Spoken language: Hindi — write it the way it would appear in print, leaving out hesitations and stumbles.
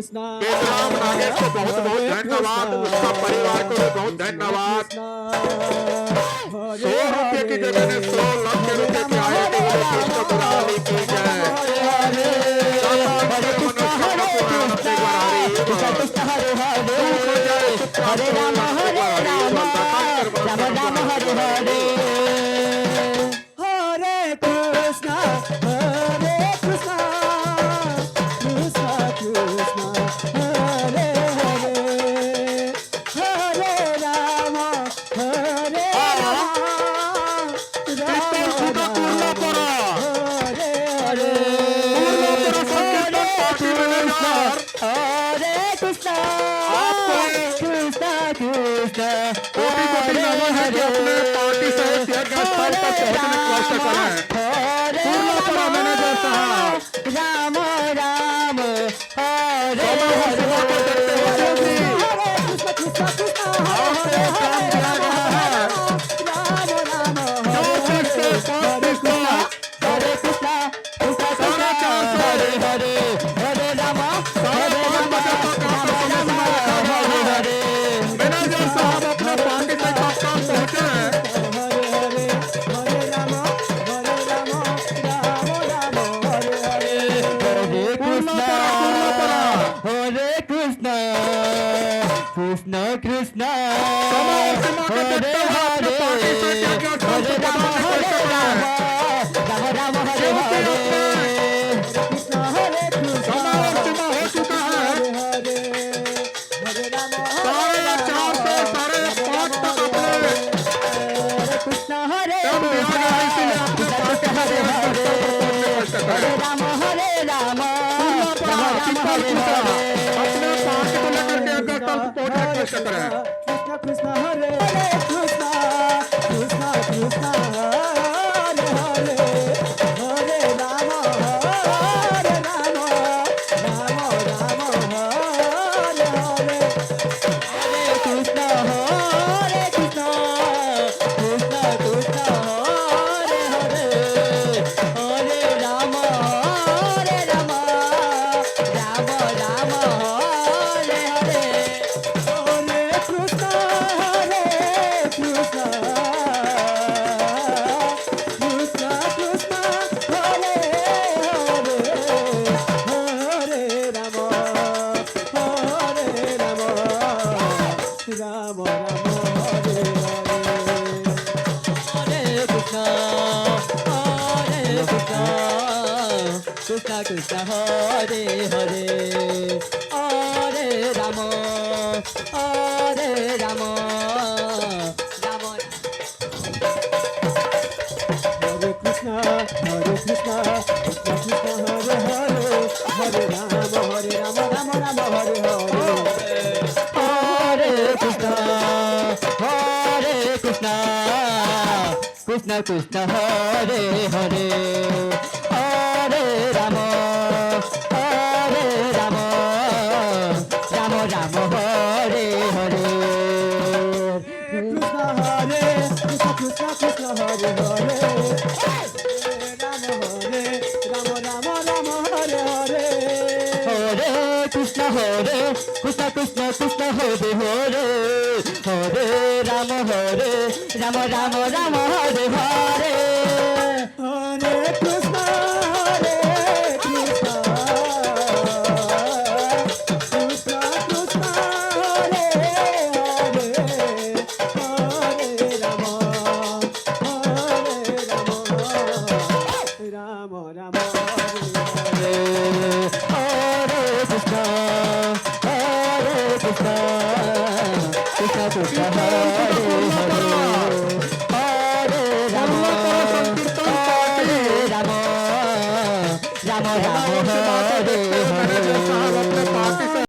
बेतराम नागेश को बहुत बहुत धन्यवाद, उसका परिवार को भी बहुत धन्यवाद। 100 रुपये की जगह ने 100 लाख रुपये की आए थे। कृष्ण मुरारी की जय। हरे राम राम राम हरे हरे, हरे कृष्णा कृष्णा कृष्णा हरे हरे, हरे राम हरे राम हरे हरे, हरे कृष्णा कृष्णा कृष्णा कोटि कोटि नमन है जो अपने पार्टी से तीर्थ स्थल तक पहुंचने की कोशिश करें। पूर्णपुरा मैनेजर साहब राम राम हरे हरे मैनेजर साहब अपने पार्टी से कब कब पहुंचे हैं। हरे कृष्णा कृष्ण कृष्ण हरे हरे, हरे राम हरे राम राम राम हरे हरे, कृष्ण हरे कृष्ण हो चुका है। हरे राम साढ़े 4 से साढ़े 5 तक अपने कृष्ण हरे तब दिया गया, इसीलिए अपने पार्टी हरे से हरे, हरे राम हरे राम राम हरे हरे, अपने पार्टी को लेकर के अगर कल पहुंचने की कोशिश करें। कृष्ण कृष्ण हरे हरे, कृष्ण कृष्ण कृष्ण हरे हरे, हरे राम हरे राम राम राम हरे हरे, हरे कृष्ण कृष्ण कृष्ण हरे हरे, हरे राम राम राम हरे हरे, हरे कृष्ण कृष्ण कृष्ण हरे हरे, हरे राम राम राम हरे हरे, हरे कृष्ण कृष्ण कृष्ण हरे हरे, हरे राम राम राम, हरे कृष्ण कृष्ण कृष्ण हरे हरे, हरे राम राम राम हरे हरे, हरे कृष्ण कृष्ण कृष्ण हरे हरे, हरे राम राम राम राम हरे हरे, कृष्ण हरे कृष्ण कृष्ण कृष्ण हरे हरे, राम राम राम राम हरे हरे, हरे कृष्ण कृष्ण कृष्ण हरे हरे, हरे राम राम राम हरे हरे, हरे कृष्ण कृष्ण कृष्ण कृष्ण हरे हरे, हरे राम राम राम हरे हरे, हरे कृष्ण कृष्ण कृष्ण कृष्ण हरे हरे,